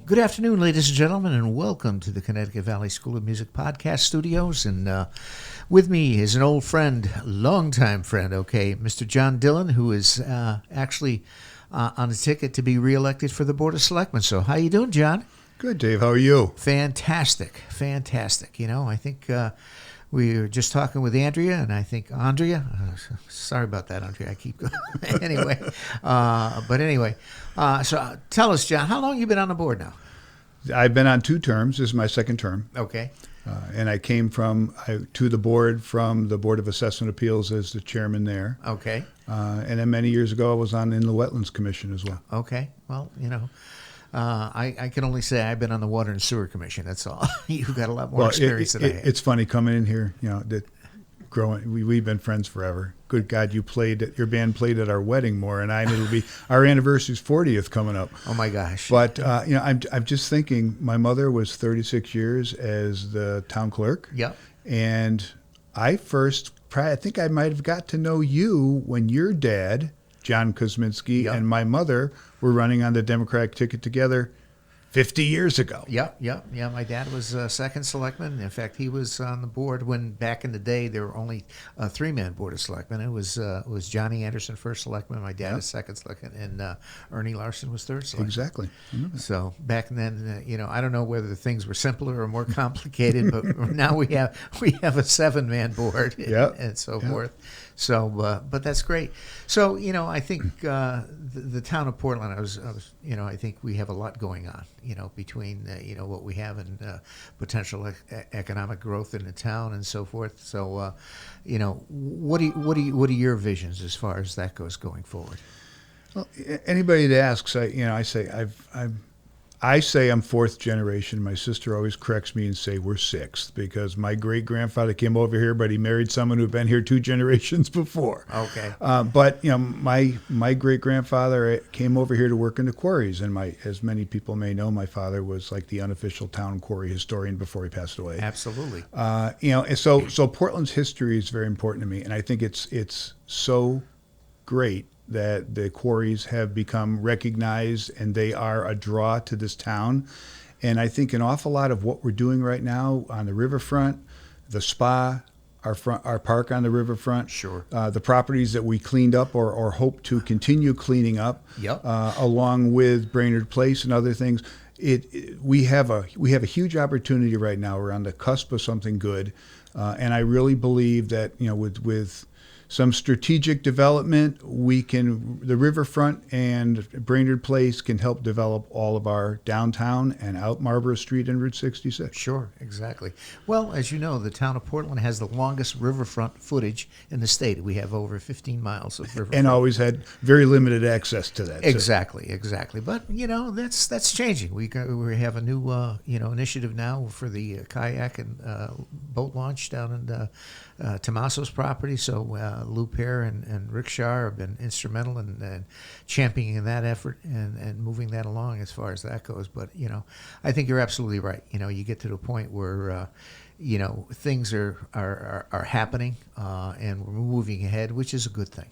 Good afternoon, ladies and gentlemen, and welcome to the Connecticut Valley School of Music podcast studios. And with me is an old friend, longtime friend, Mr. John Dillon, who is actually on a ticket to be reelected for the Board of Selectmen. So how you doing, John? Good, Dave. How are you? Fantastic. You know, I think we were just talking with Andrea, and I think sorry about that, Andrea. I keep going. Anyway, so tell us, John, how long have you been on the board now? I've been on 2 terms. This is my 2nd term. Okay. And I came to the board from the Board of Assessment Appeals as the chairman there. Okay. And then many years ago, I was on the Wetlands Commission as well. Okay. Well, you know, I can only say I've been on the Water and Sewer Commission. That's all. You've got a lot more experience than I have. It's funny coming in here, you know, we've been friends forever. Good God, your band played at our wedding more, and it'll be our anniversary's 40th coming up. Oh my gosh! But you know, I'm just thinking. My mother was 36 years as the town clerk. Yep. And I think I might have got to know you when your dad, John Kosminski, yep, and my mother were running on the Democratic ticket together 50 years ago. Yep. Yeah, my dad was second selectman. In fact, he was on the board when back in the day there were only a 3-man board of selectmen. It was Johnny Anderson first selectman, my dad is second selectman, and Ernie Larson was third selectman. Exactly. So back then, you know, I don't know whether the things were simpler or more complicated, but now we have a 7-man board and so forth. So, but that's great. So, you know, I think the town of Portland, I think we have a lot going on, you know, between, what we have in potential economic growth in the town and so forth. So, what are your visions as far as that goes going forward? Well, anybody that asks, I say I'm 4th generation. My sister always corrects me and say we're 6th because my great-grandfather came over here, but he married someone who'd been here 2 generations before. Okay. But you know, my great-grandfather came over here to work in the quarries, and as many people may know, my father was like the unofficial town quarry historian before he passed away. Absolutely. And so Portland's history is very important to me, and I think it's so great that the quarries have become recognized and they are a draw to this town. And I think an awful lot of what we're doing right now on the riverfront, the spa, our park on the riverfront, sure, the properties that we cleaned up or hope to continue cleaning up, yep, along with Brainerd Place and other things. We have a huge opportunity right now. We're on the cusp of something good, and I really believe that, you know, with some strategic development, the riverfront and Brainerd Place can help develop all of our downtown and out Marlborough Street and Route 66. Sure, exactly. Well, as you know, the town of Portland has the longest riverfront footage in the state. We have over 15 miles of riverfront. And always had very limited access to that. Exactly. But, you know, that's changing. We have a new, initiative now for the kayak and boat launch down in Tomaso's property. So Lou Pear and Rick Shar have been instrumental in championing that effort and moving that along as far as that goes. But, you know, I think you're absolutely right. You know, you get to the point where, things are happening and we're moving ahead, which is a good thing.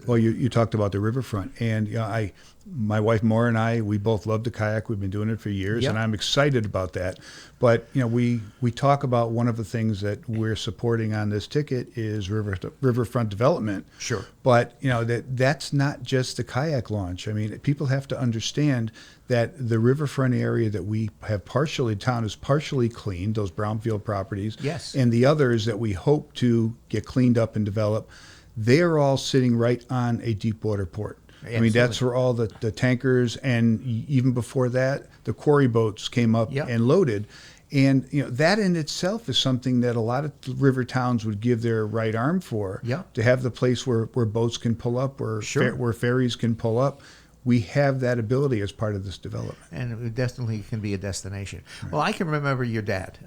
Well, you talked about the riverfront, and you know, my wife Maura and I, we both love to kayak. We've been doing it for years, and I'm excited about that. But you know, we talk about one of the things that we're supporting on this ticket is riverfront development. Sure. But you know that's not just the kayak launch. I mean, people have to understand that the riverfront area that we have town is partially cleaned, those brownfield properties. Yes. And the others that we hope to get cleaned up and develop. They are all sitting right on a deep water port. Absolutely. I mean, that's where all the tankers and even before that, the quarry boats came up and loaded. And you know that in itself is something that a lot of river towns would give their right arm for. To have the place where boats can pull up, where ferries can pull up. We have that ability as part of this development. And it definitely can be a destination. Right. Well, I can remember your dad,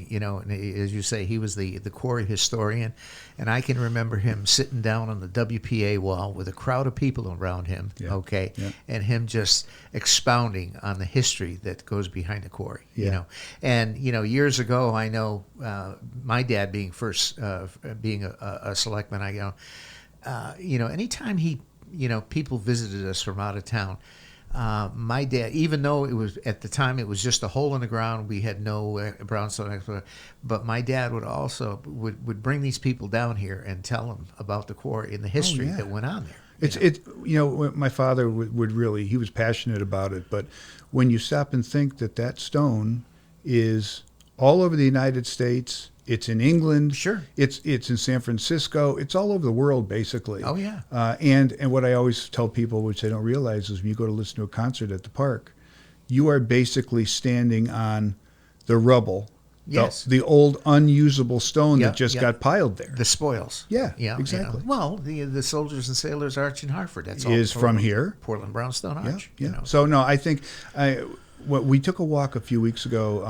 you know, as you say, he was the quarry historian, and I can remember him sitting down on the WPA wall with a crowd of people around him, and him just expounding on the history that goes behind the quarry, you know. And, you know, years ago, I know my dad being a selectman, anytime people visited us from out of town, my dad, even though it was at the time it was just a hole in the ground, we had no brownstone, but my dad would bring these people down here and tell them about the quarry and the history that went on there. It's my father would really, he was passionate about it, but when you stop and think that stone is all over the United States, it's in England, sure, it's in San Francisco, it's all over the world basically. Oh yeah. And what I always tell people, which they don't realize, is when you go to listen to a concert at the park, you are basically standing on the rubble. Yes. The old unusable stone that just got piled there. The spoils. Yeah, exactly. Well, the Soldiers and Sailors Arch in Hartford, that's all is from here. Portland Brownstone Arch. Yeah. So, no, I think we took a walk a few weeks ago.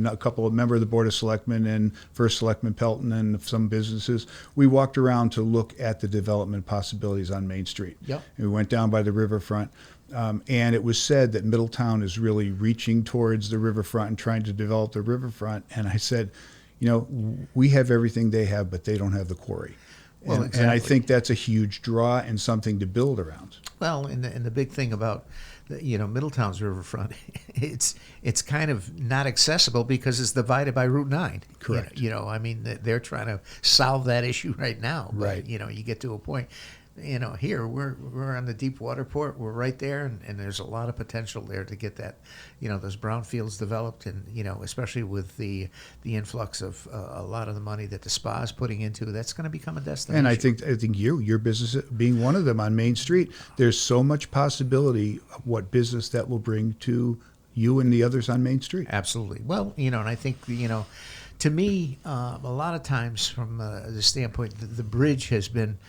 A couple of members of the Board of Selectmen and First Selectman Pelton and some businesses. We walked around to look at the development possibilities on Main Street. Yep. And we went down by the riverfront. And it was said that Middletown is really reaching towards the riverfront and trying to develop the riverfront. And I said, we have everything they have, but they don't have the quarry. Well, and I think that's a huge draw and something to build around. Well, and the big thing about Middletown's riverfront, it's kind of not accessible because it's divided by Route 9. Correct. They're trying to solve that issue right now. But, right. You get to a point. Here we're on the deep water port. We're right there, and there's a lot of potential there to get that, those brownfields developed, and especially with the influx of a lot of the money that the spa is putting into, that's going to become a destination. And I think your business being one of them on Main Street, there's so much possibility of what business that will bring to you and the others on Main Street. Absolutely. Well, and I think to me, a lot of times from the standpoint, the bridge has been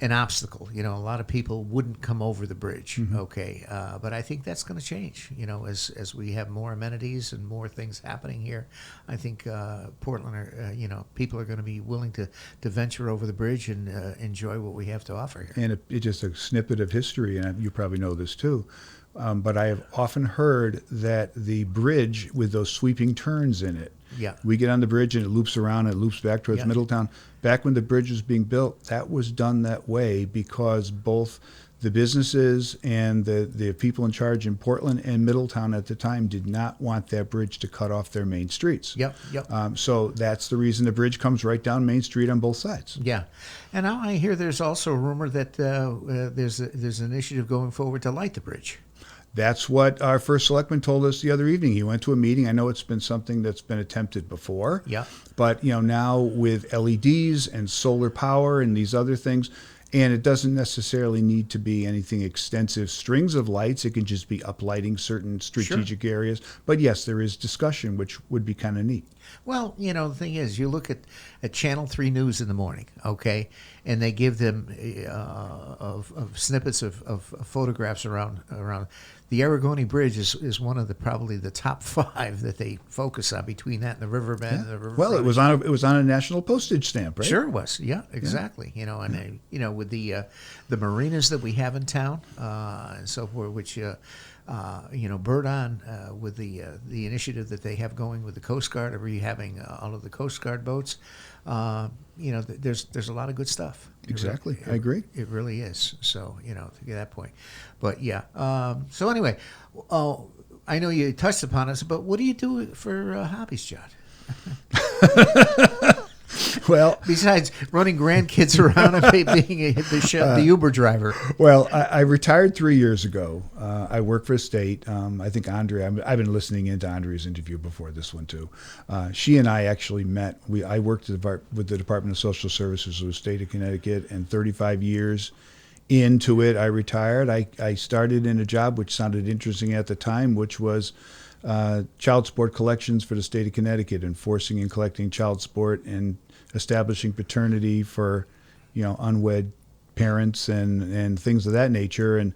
an obstacle. A lot of people wouldn't come over the bridge. Mm-hmm. Okay, but I think that's going to change. As we have more amenities and more things happening here, I think Portland, people are going to be willing to venture over the bridge and enjoy what we have to offer here. And it's just a snippet of history, and you probably know this too. But I have often heard that the bridge with those sweeping turns in it. Yeah. We get on the bridge and it loops around and it loops back towards Middletown. Back when the bridge was being built, that was done that way because both the businesses and the people in charge in Portland and Middletown at the time did not want that bridge to cut off their main streets. Yep. So that's the reason the bridge comes right down Main Street on both sides. Yeah. And now I hear there's also a rumor that there's an initiative going forward to light the bridge. That's what our first selectman told us the other evening. He went to a meeting. I know it's been something that's been attempted before. Yeah. But, now with LEDs and solar power and these other things, and it doesn't necessarily need to be anything extensive strings of lights. It can just be uplighting certain strategic areas. But yes, there is discussion, which would be kind of neat. Well, the thing is, you look at Channel 3 News in the morning, okay, and they give them of snippets of photographs around. The Aragoni Bridge is one of probably the top 5 that they focus on between that and the riverbed. And the river well, it was on a national postage stamp, right? Sure, it was. Yeah, exactly. And with the marinas that we have in town and so forth, which. Bird on with the initiative that they have going with the Coast Guard, of rehabbing all of the Coast Guard boats. There's a lot of good stuff. Exactly, I agree. It really is. So to get that point, but yeah. So anyway, I know you touched upon this, but what do you do for hobbies, John? Well, besides running grandkids around and being the Uber driver. Well, I retired 3 years ago. I work for a state. I think Andre, I've been listening into Andre's interview before this one too. She and I actually met. I worked with the Department of Social Services of the state of Connecticut, and 35 years into it, I retired. I started in a job which sounded interesting at the time, which was child support collections for the state of Connecticut, enforcing and collecting child support and establishing paternity for, unwed parents and things of that nature. And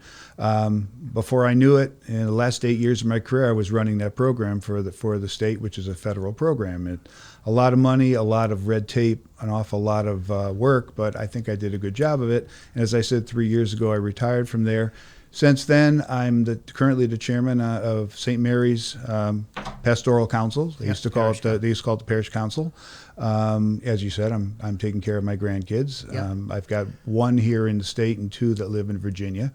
before I knew it, in the last 8 years of my career, I was running that program for the state, which is a federal program. And a lot of money, a lot of red tape, an awful lot of work, but I think I did a good job of it. And as I said, 3 years ago, I retired from there. Since then, I'm currently the chairman of St. Mary's Pastoral Council. They used to call it the Parish Council. As you said, I'm taking care of my grandkids. I've got one here in the state and two that live in Virginia.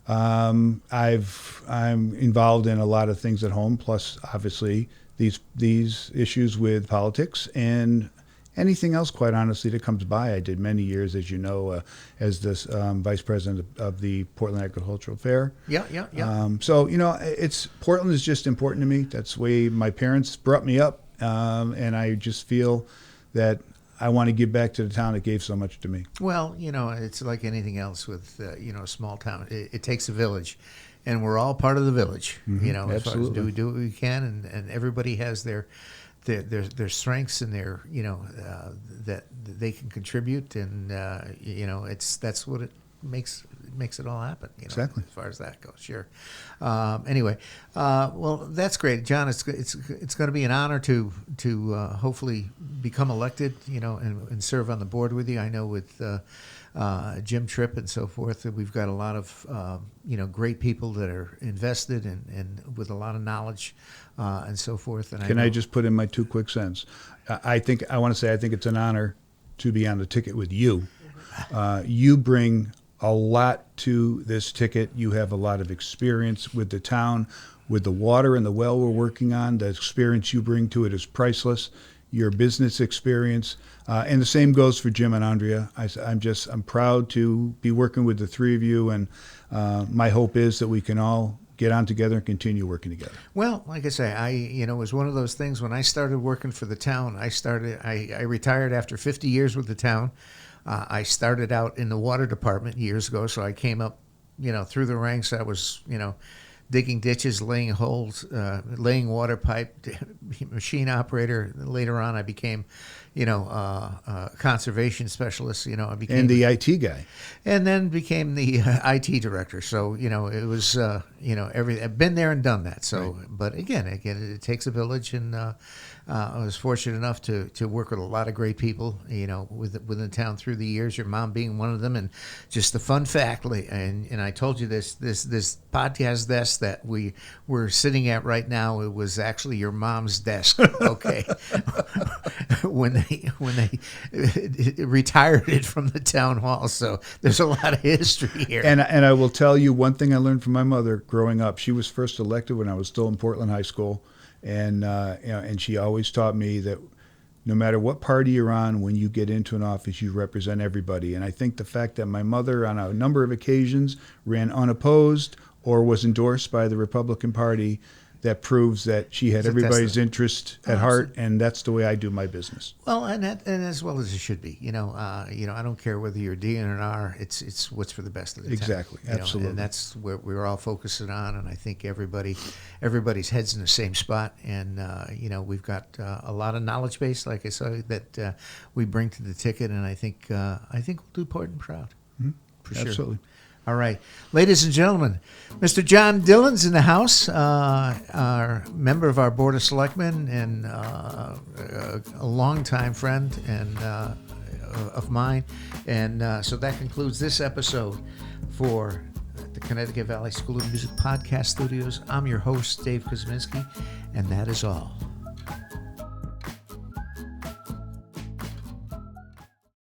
I'm involved in a lot of things at home, plus obviously these issues with politics and anything else, quite honestly, that comes by. I did many years, as you know, as this vice president of the Portland Agricultural Fair. So, Portland is just important to me. That's the way my parents brought me up, and I just feel that I want to give back to the town that gave so much to me. Well, it's like anything else with, a small town. It takes a village, and we're all part of the village, as far as we do what we can, and everybody has their strengths and their that they can contribute, and that's what it makes it all happen. Exactly. As far as that goes, sure. Anyway, well, that's great, John. It's going to be an honor to hopefully become elected, and serve on the board with you. I know with Jim Tripp and so forth, that we've got a lot of great people that are invested and with a lot of knowledge and so forth. And Can I just put in my 2 quick cents? I think it's an honor to be on the ticket with you. You bring a lot to this ticket. You have a lot of experience with the town, with the water and the well we're working on. The experience you bring to it is priceless. Your business experience, and the same goes for Jim and Andrea. I'm proud to be working with the three of you, and my hope is that we can all get on together and continue working together. Well, like I say, it was one of those things when I started working for the town. I retired after 50 years with the town. I started out in the water department years ago, so I came up, through the ranks. I was, digging ditches, laying holes, laying water pipe, machine operator. Later on, I became, conservation specialist. I became and the IT guy, and then became the IT director. So it was I've been there and done that. So, right. But again, it takes a village, and I was fortunate enough to work with a lot of great people, within the town through the years. Your mom being one of them, and just a fun fact. And I told you this podcast desk that we're sitting at right now. It was actually your mom's desk. Okay, when they retired it from the town hall. So there's a lot of history here. And I will tell you one thing I learned from my mother growing up. She was first elected when I was still in Portland High School. And she always taught me that no matter what party you're on, when you get into an office, you represent everybody. And I think the fact that my mother, on a number of occasions, ran unopposed or was endorsed by the Republican Party, that proves that she had everybody's interest at heart, and that's the way I do my business. Well, and as well as it should be. I don't care whether you're D or an R. It's what's for the best of the town. Exactly, absolutely. And that's what we're all focusing on. And I think everybody's head's in the same spot. And we've got a lot of knowledge base, like I said, that we bring to the ticket. And I think we'll do Portland proud. Mm-hmm. For sure. Absolutely. All right. Ladies and gentlemen, Mr. John Dillon's in the house, our member of our Board of Selectmen and a longtime friend and of mine. And so that concludes this episode for the Connecticut Valley School of Music Podcast Studios. I'm your host, Dave Kuzminski, and that is all.